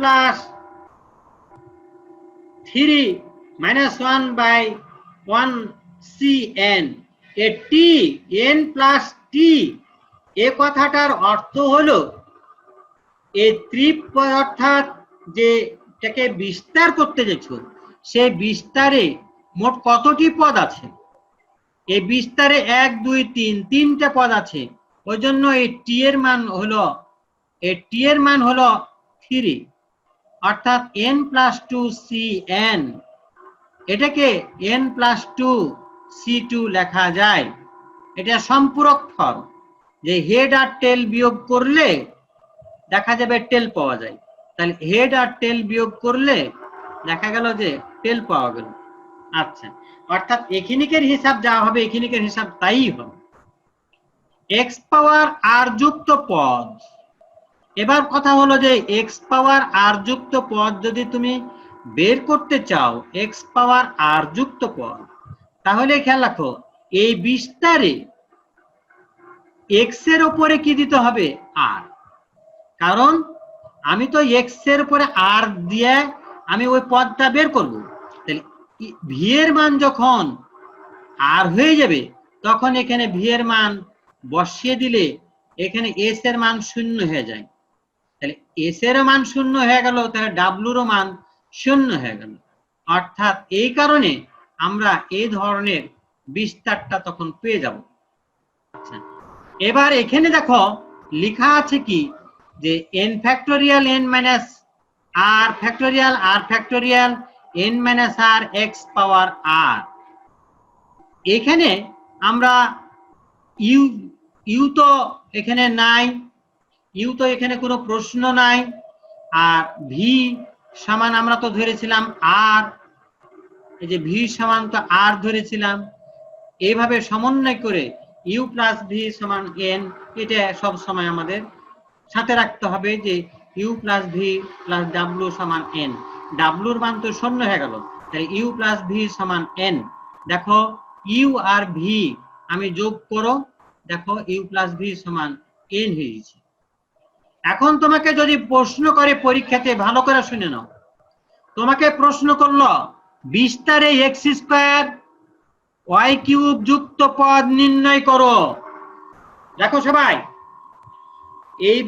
3 - 1/1cn। এ t n + t এ কথাটার অর্থ হলো এই অর্থাৎ যেটাকে বিস্তার করতে যাচ্ছো সেই বিস্তারে মোট কতটি পদ আছে, এই বিস্তারে 1 2 3 তিনটা পদ আছে, ওই জন্য এই t এর মান হলো 3, অর্থাৎ n + 2cn, এটাকে n + 2c2 লেখা যায়। এটা সম্পূরক ফর্ম, যে হেড আর টেল বিয়োগ করলে দেখা যাবে টেল পাওয়া যায়, তাহলে হেড আর টেল বিয়োগ করলে দেখা গেল যে টেল পাওয়া গেল। আচ্ছা, অর্থাৎ এখানিকের হিসাব যা হবে এখানিকের হিসাব তাই হবে। এক্স পাওয়ার আর যুক্ত পদ, এবার কথা হলো যে এক্স পাওয়ার আর যুক্ত পদ যদি তুমি বের করতে চাও, এক্স পাওয়ার আর যুক্ত পদ, তাহলে খেয়াল রাখো এই বিস্তারে এক্স এর উপরে কি দিতে হবে আর, কারণ আমি তো এক্স এর উপরে আর দিয়ে আমি ওই পদটা বের করব, তাহলে ভি এর মান যখন আর হয়ে যাবে তখন এখানে ভি এর মান বসিয়ে দিলে এখানে এস এর মান 0 হয়ে যায়, তাহলে এস এর মান 0 হয়ে গেল, তাহলে ডাব্লুর মান 0 হয়ে গেল। অর্থাৎ এই কারণে আমরা এই ধরনের বিস্তারটা তখন পেয়ে যাব। আচ্ছা, এবার এখানে দেখো লেখা আছে কি যে n factorial n r factorial n minus আর এক্স পাওয়ার আর। এখানে আমরা ইউ তো এখানে নাই, ইউ তো এখানে কোনো প্রশ্ন নাই। আর ভি সমান আমরা তো ধরেছিলাম আর, এই যে ভি সমান তো আর ধরেছিলাম। এইভাবে সমন্বয় করে ইউ প্লাস ভি সমান এন, এটা সব সময় আমাদের সাথে রাখতে হবে যে U plus V plus W সমান এন। ডাব্লুর মান তো শূন্য হয়ে গেল, তাই ইউ প্লাস ভি সমান এন। দেখো ইউ আর ভি আমি যোগ করো, দেখো ইউ প্লাস ভি সমান এন হয়ে গেছে। এখন তোমাকে যদি প্রশ্ন করে পরীক্ষাতে, ভালো করে শুনে নাও, তোমাকে প্রশ্ন করলো বিস্তারে এক্স স্কোয়ার ওয়াই কিউব যুক্ত পদ নির্ণয় করো। দেখো সবাই, এই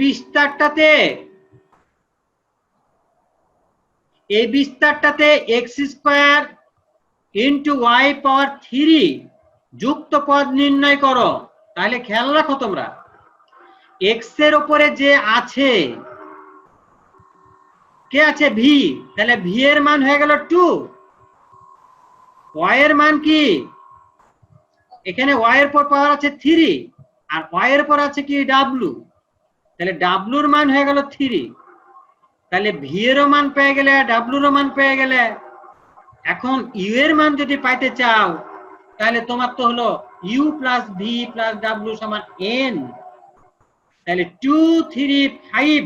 বিস্তারটাতে এক্স স্কোয়ার ইন্টু ওয়াই পাওয়ার 3 যুক্ত পদ নির্ণয় করো। তাহলে খেয়াল রাখো তোমরা, এক্স এর উপরে যে আছে, কে আছে? ভি। তাহলে ভি এর মান হয়ে গেল 2, ওয়াই এর মান কি? এখানে ওয়াই এর পর পাওয়ার আছে 3 আর ওয়াই এর পর আছে কি? ডাব্লু। তাহলে ডাব্লুর মান হয়ে গেল 3। তাহলে ভি এর মান পেয়ে গেলে, ডাব্লুর মান পেয়ে গেলে। এখন ইউ এর মান যদি পাইতে চাও, তাহলে তোমার তো হলো U plus V plus W সমান এন। তাহলে 2, 3, 5,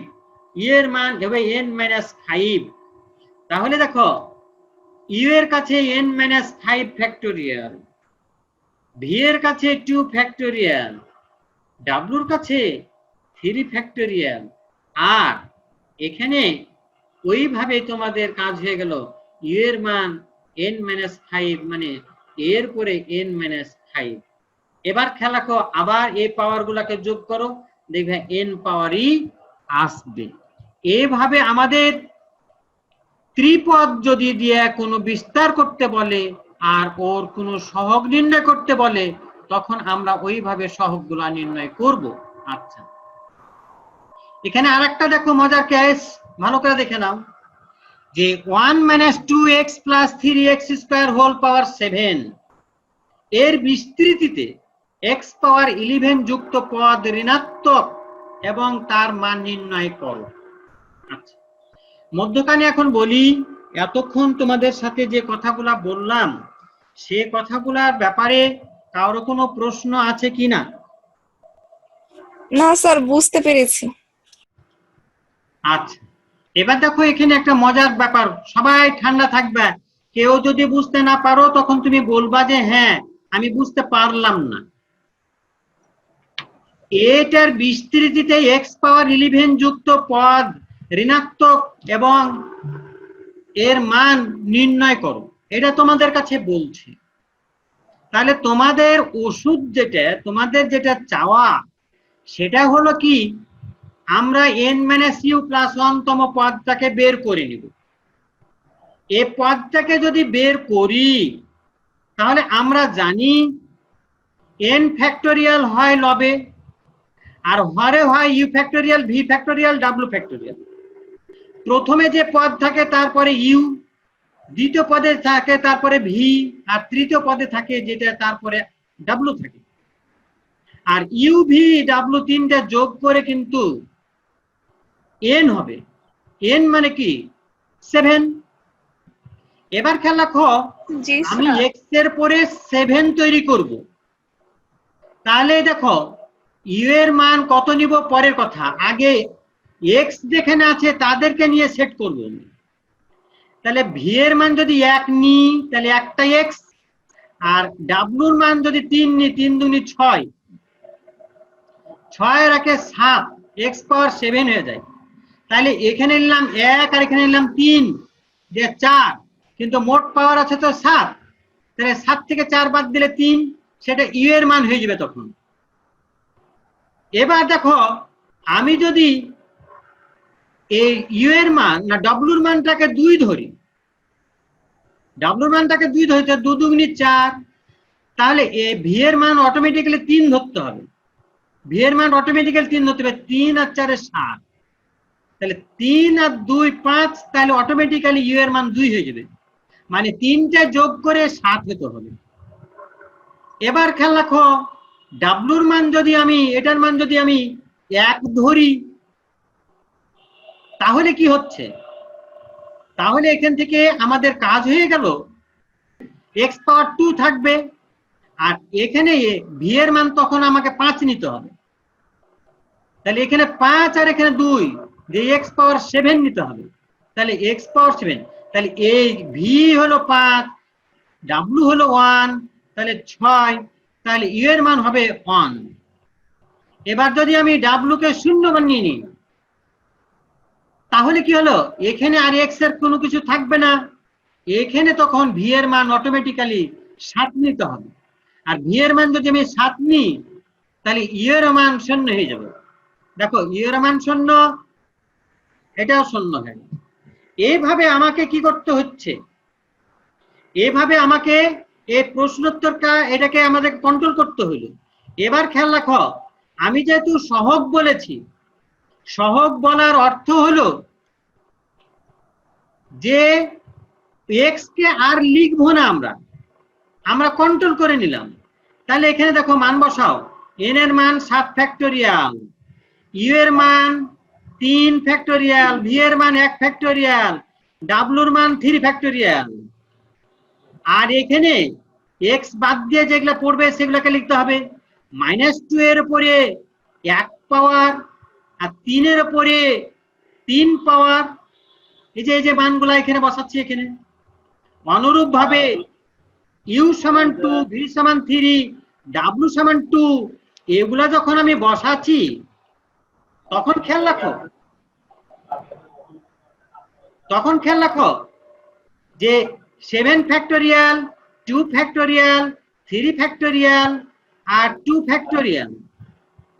ইউ এর মান হবে এন মাইনাস 5। তাহলে দেখো ইউ এর কাছে এন মাইনাস 5 ফ্যাক্টোরিয়াল, ভি এর কাছে 2 ফ্যাক্টোরিয়াল, ডাব্লুর কাছে 3 ফ্যাক্টোরিয়াল। আর এখানে ওইভাবে তোমাদের কাজ হয়ে গেল, ইউ এর মান n মাইনাস 5, মানে এর পরে n মাইনাস 5। এবার খেয়াল রাখো, আবার এই পাওয়ার গুলাকে যোগ করো, দেখবে n পাওয়ারই আসবে। এইভাবে আমাদের ত্রিপদ যদি দিয়ে কোনো বিস্তার করতে বলে আর ওর কোনো সহগ নির্ণয় করতে বলে, তখন আমরা ওইভাবে সহগগুলা নির্ণয় করব। আচ্ছা, এখানে আরেকটা দেখো মজার কেস, ভালো করে দেখে নাও, যে 1 minus 2x plus 3x square whole power 7 এর বিস্তৃতিতে x পাওয়ার 11 যুক্ত পদ ঋণাত্মক এবং তার মান নির্ণয় করো। আচ্ছা, মধ্যখানে এখন বলি, এতক্ষণ তোমাদের সাথে যে কথাগুলা বললাম, সে কথাগুলার ব্যাপারে কারো কোনো প্রশ্ন আছে কিনা? না স্যার, বুঝতে পেরেছি। আচ্ছা, এবার দেখো এখানে একটা মজার ব্যাপার, সবাই ঠান্ডা থাকবে। কেউ যদি বুঝতে না পারো, তখন তুমি বলবা যে হ্যাঁ আমি বুঝতে পারলাম না। এটার বিস্তৃতিতে x পাওয়ার 11 যুক্ত পদ ঋণাত্মক এবং এর মান নির্ণয় করো, এটা তোমাদের কাছে বলছে। তাহলে তোমাদের ওষুধ যেটা, তোমাদের যেটা চাওয়া, সেটা হলো কি, আমরা n-u+1 তম পদটাকে বের করে নিব। এই পদটাকে যদি বের করি, তাহলে আমরা জানি n ফ্যাক্টোরিয়াল হয় লবে, আর হরে হয় U factorial, V factorial, W factorial. প্রথমে যে পদ থাকে তারপরে ইউ, দ্বিতীয় পদে থাকে তারপরে ভি, আর তৃতীয় পদে থাকে যেটা তারপরে ডাব্লু থাকে। আর ইউ, ভি, ডাব্লু তিনটা যোগ করে কিন্তু এন হবে। এন মানে কি? 7। এবার খেয়াল রাখো, আমি এক্স এর পরে 7 তৈরি করব। তাহলে দেখো ইউ এর মান কত নিব পরের কথা, আগে এক্স যেখানে আছে তাদেরকে নিয়ে সেট করব। তাহলে ভি এর মান যদি 1 নিই, তাহলে একটা এক্স। আর ডাব্লুর মান যদি 3 নিই, 3 দুনি 6, 6 এর একে 7, এক্স পাওয়ার 7 হয়ে যায়। তাহলে এখানে নিলাম 1 আর এখানে নিলাম 3, যে 4, কিন্তু মোট পাওয়ার আছে তো 7। তাহলে 7 থেকে 4 বাদ দিলে 3, সেটা ইউ এর মান হয়ে যাবে তখন। এবার দেখো, আমি যদি এই ইউ এর মান না ডাব্লুর মানটাকে 2 ধরি, ডাব্লুর মানটাকে 2 ধরি, 2 দুগুনি 4, তাহলে এই ভি এর মান অটোমেটিক্যালি 3 ধরতে হবে। ভি এর মান অটোমেটিক্যালি 3 ধরতে হবে, 3 আর 4 7। তাহলে 3 আর 2 5, তাহলে অটোমেটিক্যালি ইউ এর মান 2 হয়ে যাবে, মানে 3টা যোগ করে 7 হতে হবে। এবার খেয়াল রাখো, ডাব্লুর মান যদি আমি, এটার মান যদি আমি 1 ধরি, তাহলে কি হচ্ছে, তাহলে এখান থেকে আমাদের কাজ হয়ে গেল, x পাওয়ার 2 থাকবে, আর এখানে ভি এর মান তখন আমাকে 5 নিতে হবে। তাহলে এখানে 5 আর এখানে 2, যে x পাওয়ার 7 নিতে হবে। তাহলে x পাওয়ার 7, তাহলে এই ভি হলো 5, ডাব্লু হলো 1, তাহলে 6, তাহলে ইউ এর মান হবে 1। এবার যদি আমি ডাব্লু কে 0 বানিয়ে নিই, তাহলে কি হলো, এখানে আর x এর কোনো কিছু থাকবে না, এখানে তখন ভি এর মান অটোমেটিক্যালি 7 নিতে হবে। আর ভি এর মান যদি আমি 7 নিই, তাহলে ইউ এর মান 0 হয়ে যাবে। দেখো ইউ এর মান 0, এটাও 0 হয়ে গেল। এইভাবে আমাকে কি করতে হচ্ছে, এইভাবে আমাকে এই প্রশ্নোত্তরটা, এটাকে আমাদের কন্ট্রোল করতে হলো। এবার খেয়াল রাখো, আমি যেহেতু সহগ বলেছি, সহগ বলার অর্থ হলো যে এক্স কে আর লিখবো না, আমরা কন্ট্রোল করে নিলাম। তাহলে এখানে দেখো মান বসাও, এন এর মান 7 ফ্যাক্টোরিয়াল, ইউ এর মান 3 ফ্যাক্টোরিয়াল, ভি এর মান 1 ফ্যাক্টোরিয়াল, ডাব্লুর মান 3 ফ্যাক্টোরিয়াল। আর এখানে এক্স বাদ দিয়ে যেগুলো পড়বে সেগুলোকে লিখতে হবে। -2 এর উপরে 1 পাওয়ার, আর 3 এর উপরে 3 পাওয়ার, এই যে মানগুলো এখানে বসাচ্ছি এখানে। অনুরূপ ভাবে ইউ সমান 2, ভি সমান 3, ডাব্লু সমান 2, এগুলা যখন আমি বসাচ্ছি, তখন খেয়াল রাখো যে 7 ফ্যাক্টোরিয়াল, 2 ফ্যাক্টোরিয়াল, 3 ফ্যাক্টোরিয়াল আর 2 ফ্যাক্টোরিয়াল।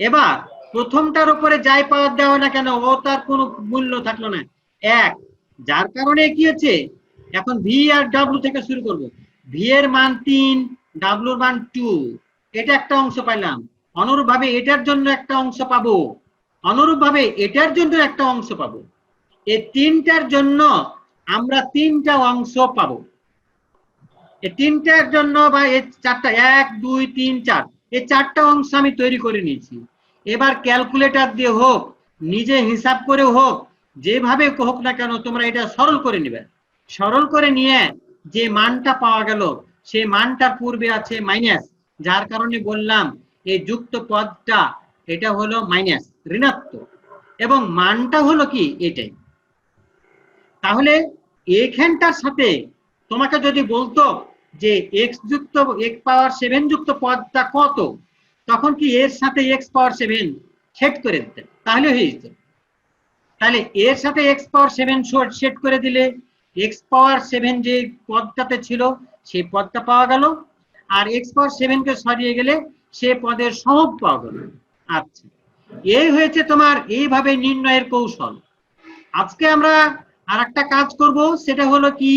এবার প্রথমটার উপরে যাই পাওয়ার দেওয়া না কেন, ও তার কোনো মূল্য থাকলো না, 1, যার কারণে কি হচ্ছে, এখন ভি আর ডাব্লু থেকে শুরু করব। ভি এর মান 3, ডাব্লুর মান 2, এটা একটা অংশ পাইলাম। অনুরূপ ভাবে এটার জন্য একটা অংশ পাবো, অনুরূপ ভাবে এটার জন্য একটা অংশ পাবো। এই তিনটার জন্য আমরা 3টা অংশ পাবো। এই তিনটার জন্য বা এই 4টা, 1 2 3 4, এই 4টা অংশ আমি তৈরি করে নিয়েছি। এবার ক্যালকুলেটর দিয়ে হোক, নিজে হিসাব করে হোক, যেভাবে হোক না কেন, তোমরা এটা সরল করে নিবে। সরল করে নিয়ে যে মানটা পাওয়া গেল, সেই মানটার পূর্বে আছে মাইনাস, যার কারণে বললাম এই যুক্ত পদটা এটা হলো মাইনাস, ঋণাত্মক, এবং মানটা হলো কি এটাই। তাহলে এখানটার সাথে তোমাকে যদি বলতো যে x যুক্ত x পাওয়ার 7 যুক্ত পদটা কত, তখন কি এর সাথে x পাওয়ার 7 সেট করে দিতে, তাহলে হয়ে যেত। তাহলে এর সাথে x পাওয়ার 7 সেট করে দিলে x পাওয়ার 7 যে পদটাতে ছিল সেই পদটা পাওয়া গেল, আর x পাওয়ার 7 কে সরিয়ে গেলে সে পদের সহগ পাওয়া গেল। আচ্ছা, এই হয়েছে তোমার এইভাবে নির্ণয়ের কৌশল। আজকে আমরা আরেকটা কাজ করব, সেটা হলো কি,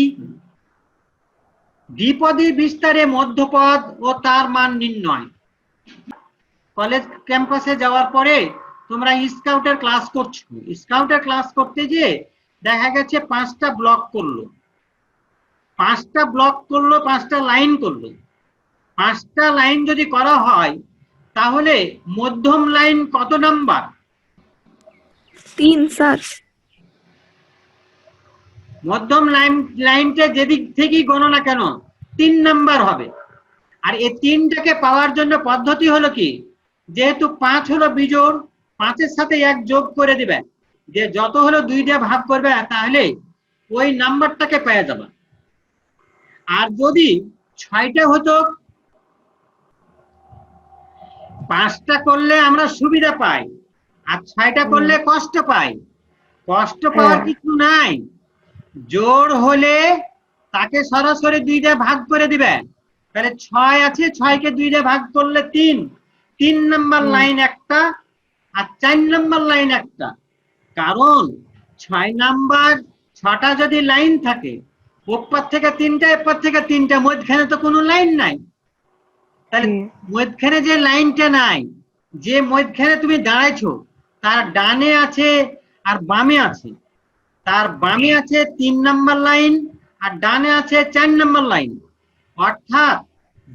দ্বিপদী বিস্তারে মধ্যপদ ও তার মান নির্ণয়। কলেজ ক্যাম্পাসে যাওয়ার পরে তোমরা স্কাউটের ক্লাস করছো, স্কাউটের ক্লাস করতে গিয়ে দেখা গেছে 5টা ব্লক করলো, 5টা ব্লক করলো, 5টা লাইন করলো। 5টা লাইন যদি করা হয়, তাহলে মধ্যম লাইন কত নাম্বার? 3 স্যার। মধ্যম লাইনটা যেদিক থেকেই গণনা কেন 3 নাম্বার হবে। আর এই 3টাকে পাওয়ার জন্য পদ্ধতি হলো কি, যেহেতু 5 হলো বিজোড়, 5-এর সাথে 1 যোগ করে দিবে, যে যত হলো 2 দিয়ে ভাগ করবে, তাহলে ওই নাম্বারটাকে পেয়ে যাবে। আর যদি 6টা হতো, 5টা করলে আমরা সুবিধা পাই, আর 6টা করলে কষ্ট পাই। কষ্ট পাওয়ার কিছু নাই, জোড় হলে তাকে সরাসরি 2 দিয়ে ভাগ করে দিবে। তাহলে 6 আছে, 6কে 2 দিয়ে ভাগ করলে 3 নাম্বার লাইন একটা, আর 4 নাম্বার লাইন একটা। কারণ 6 নাম্বার 6টা যদি লাইন থাকে, উপর থেকে 3টা, এরপর থেকে 3টা, মধ্যখানে তো কোনো লাইন নাই। তাহলে মধ্যখানে যে লাইনটা নাই, যে মধ্যখানে তুমি দাঁড়াইছো, তার ডানে আছে আর বামে আছে, তার বামে আছে 3 নম্বর লাইন আর ডানে আছে 4 নম্বর লাইন। অর্থাৎ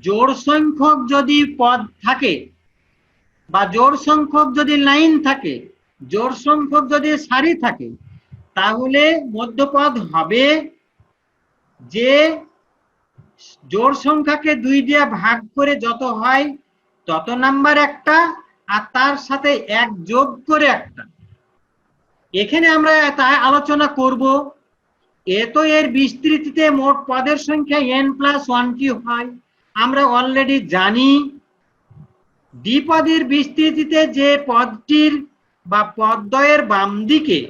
জোড় সংখ্যক যদি পদ থাকে বা জোড় সংখ্যক যদি লাইন থাকে, জোড় সংখ্যক যদি সারি থাকে, তাহলে মধ্যপদ হবে যে জোড় সংখ্যাকে 2 দিয়ে ভাগ করে যত হয় তত নাম্বার একটা, আর তার সাথে 1 যোগ করে একটা। এখানে আমরা তাই আলোচনা করব। তো এর বিস্তৃতিতে মোট পদের সংখ্যা n+1টি হয়। আমরা অলরেডি জানি দ্বিপদীর বিস্তৃতিতে যে পদটির বা পদদ্বয়ের বাম দিকে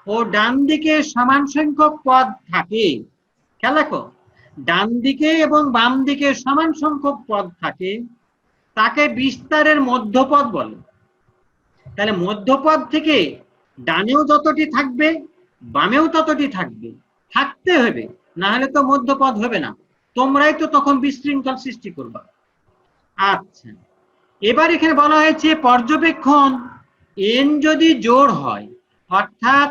ও ডান দিকে সমান সংখ্যক পদ থাকে, খেয়াল রাখো, ডান দিকে এবং বাম দিকে সমান সংখ্যক পদ থাকে, তাকে বিস্তারের মধ্যপদ বলে। তাহলে মধ্যপদ থেকে ডানেও যতটি থাকবে বামেও ততটি থাকবে, থাকতে হবে, না হলে তো মধ্যপদ হবে না। তোমরাই তো তখন বিশৃঙ্খল সৃষ্টি করবা। আচ্ছা, এবার এখানে বলা হয়েছে পর্যবেক্ষণ n যদি জোড় হয়, অর্থাৎ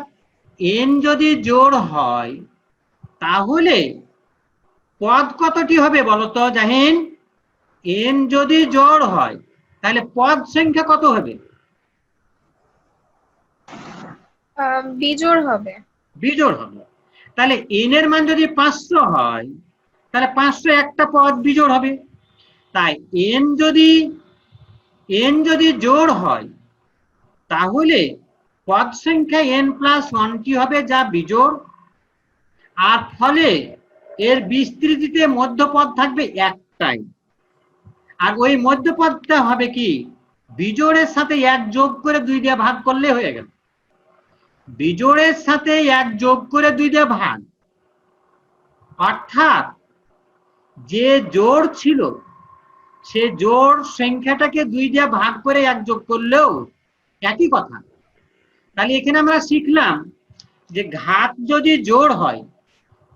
n যদি জোড় হয় তাহলে পদ কতটি হবে বলো তো জাহিন? n যদি জোড় হয় তাহলে পদ সংখ্যা কত হবে? বিজোড় হবে। বিজোড় হবে। তাহলে n এর মান যদি 500 হয় তাহলে 500 একটা পদ বিজোড় হবে। তাই n যদি জোড় হয় তাহলে পদ সংখ্যা n+1টি হবে যা বিজোড়, আর ফলে এর বিস্তৃতিতে মধ্যপদ থাকবে একটাই। আর ওই মধ্যপদটা হবে কি? বিজোড়ের সাথে 1 যোগ করে 2 দিয়ে ভাগ করলে হয়ে গেল। বিজোড়ের সাথে 1 যোগ করে 2 দিয়ে ভাগ, অর্থাৎ যে জোড় ছিল সে জোড় সংখ্যাটাকে 2 দিয়ে ভাগ করে 1 যোগ করলেও একই কথা। তাহলে এখানে আমরা শিখলাম যে ঘাত যদি জোড় হয়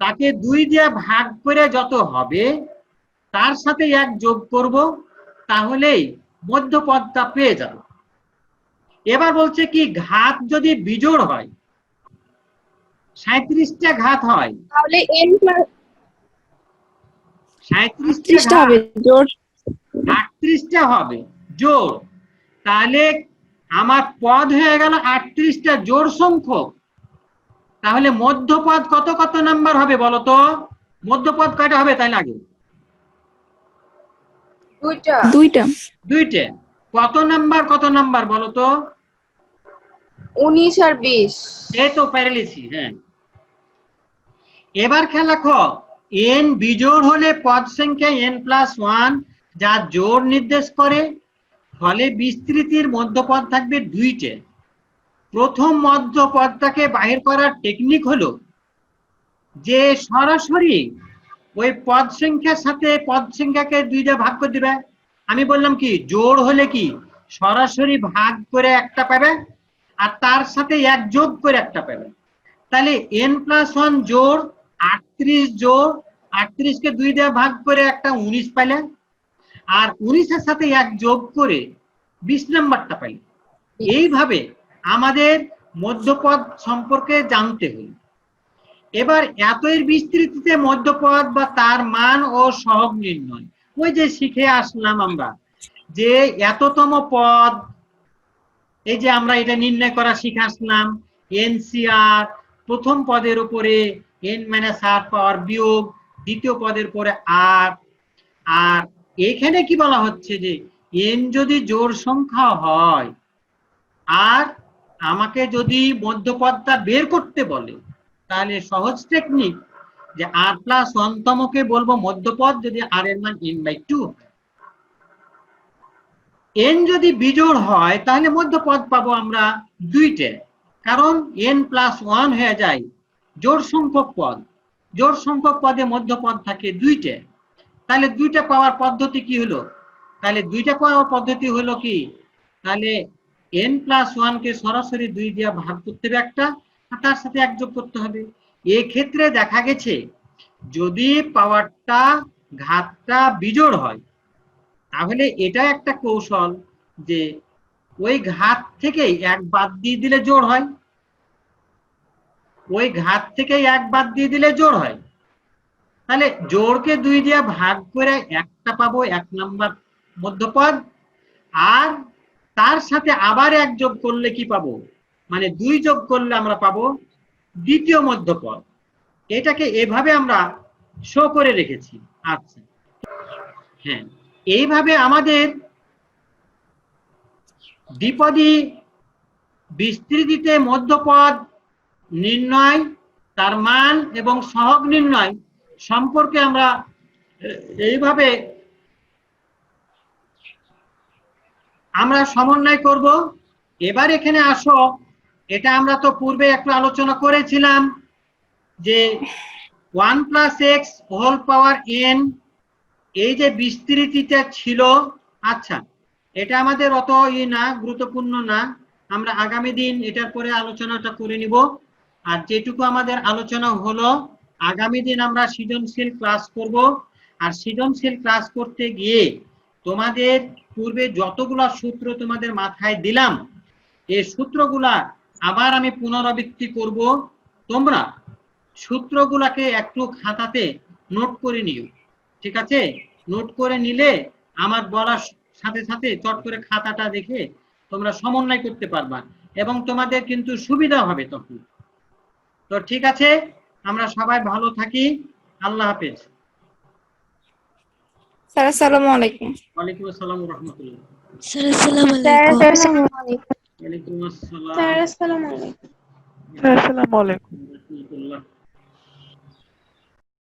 তাকে 2 দিয়ে ভাগ করে যত হবে তার সাথে 1 যোগ করব, তাহলেই মধ্যপদটা পেয়ে যাব। এবার বলছে কি ঘাত যদি বিজোড় হয়, 37টা ঘাত হয়, তাহলে n 37টা হবে জোড়, 38টা হবে জোড়। তাহলে আমার পদ হয়ে গেল 38টা জোড় সংখ্যক। তাহলে মধ্যপদ কত কত নাম্বার হবে বলো তো? মধ্যপদ কয়টা হবে তাই লাগে? দুইটা। দুইটা। কত নাম্বার বলো তো? 19 আর 20। এই তো পেরেছি। হ্যাঁ, এবার খেয়াল রাখো, n বিজোড় হলে পদ সংখ্যা n+1 যা জোড় নির্দেশ করে, ফলে বিস্তৃতির মধ্যপদ থাকবে 2টে। প্রথম মধ্যপদটাকে বাহির করার টেকনিক হলো যে সরাসরি ওই পদ সংখ্যার সাথে পদ সংখ্যাকে 2 দিয়ে ভাগ করে দিবে। আমি বললাম কি জোড় হলে কি সরাসরি ভাগ করে একটা পাবে আর তার সাথে 1 যোগ করে একটা পাবে। তাহলে n+1 জোড় 38 জোড় 38 কে 2 দিয়ে ভাগ করে একটা 19 পাইলে, আর 19 এর সাথে 1 যোগ করে 20 নাম্বারটা পাইলে। এইভাবে আমাদের মধ্যপদ সম্পর্কে জানতে হলো। এবার এর বিস্তৃতিতে মধ্যপদ বা তার মান ও সহগ নির্ণয়, ওই যে শিখে আসলাম আমরা যে এততম পদ, এই যে আমরা এটা নির্ণয় করা শিখে আসলাম। NCR প্রথম পদের উপরে n-r পাওয়ার বিয়োগ দ্বিতীয় পদের পরে r। আর এখানে কি বলা হচ্ছে যে n যদি জোড় সংখ্যা হয় আর আমাকে যদি মধ্যপদটা বের করতে বলে, তাহলে সহজ টেকনিক যে r+1 তমকে বলবো মধ্যপদ যদি r এর মান n/2 হয়। n যদি বিজোড় হয় তাহলে মধ্যপদ পাবো আমরা 2টে, কারণ n+1 হয়ে যায় জোড় সংখ্যক পদ। জোড় সংখ্যক পদে মধ্যপদ থাকে 2টে। তাহলে 2টা পাওয়ার পদ্ধতি কি হলো? তাহলে 2টা পাওয়ার পদ্ধতি হলো কি, তাহলে n+1 কে সরাসরি 2 দিয়ে ভাগ করতে হবে একটা, আর তার সাথে 1 যোগ করতে হবে। এই ক্ষেত্রে দেখা গেছে যদি পাওয়ারটা ঘাতটা বিজোড় হয় তাহলে এটা একটা কৌশল যে ওই ঘাত থেকে 1 বাদ দিয়ে দিলে জোড় হয়, ওই ঘাত থেকে 1 বাদ দিয়ে দিলে জোড় হয়। তাহলে জোড়কে 2 দিয়ে ভাগ করে একটা পাবো 1 নাম্বার মধ্যপদ, আর তার সাথে আবার 1 যোগ করলে কি পাবো, মানে 2 যোগ করলে আমরা পাবো দ্বিতীয় মধ্যপদ। এটাকে এভাবে আমরা শো করে রেখেছি। আচ্ছা, হ্যাঁ, এইভাবে আমাদের দ্বিপদী বিস্তৃতিতে মধ্যপদ নির্ণয়, তার মান এবং সহগ নির্ণয় সম্পর্কে আমরা এইভাবে আমরা সমন্বয় করব। এবার এখানে আসো, এটা আমরা তো পূর্বে একটু আলোচনা করেছিলাম যে 1 + x হোল পাওয়ার n এই যে বিস্তৃতিটা ছিল। আচ্ছা, এটা আমাদের অত না, গুরুত্বপূর্ণ না, আমরা আগামী দিন এটার পরে আলোচনাটা করে নিব। আর যেটুকু আমাদের আলোচনা হলো, আগামী দিন আমরা সৃজনশীল ক্লাস করব। আর সৃজনশীল ক্লাস করতে গিয়ে তোমাদের পূর্বে যতগুলা সূত্র তোমাদের মাথায় দিলাম, এই সূত্রগুলা আবার আমি পুনরাবৃত্তি করব। তোমরা সূত্রগুলাকে একটু খাতাতে নোট করে নিও, ঠিক আছে? নোট করে নিলে আমার বলার সাথে সাথে চট করে খাতাটা দেখে তোমরা সমন্বয় করতে পারবা এবং তোমাদের কিন্তু সুবিধা হবে তখন। তো ঠিক আছে, আমরা সবাই ভালো থাকি। আল্লাহ হাফেজ। স্যার আসসালামু আলাইকুম। ওয়ালাইকুম আসসালাম ওয়া রাহমাতুল্লাহ। স্যার আসসালামু স্যার আলাইকুম। আসসালামু আলাইকুম। ওয়ালাইকুম আসসালাম স্যার আসসালামু আলাইকুম। আসসালামু আলাইকুম। ওয়া রাহমাতুল্লাহ।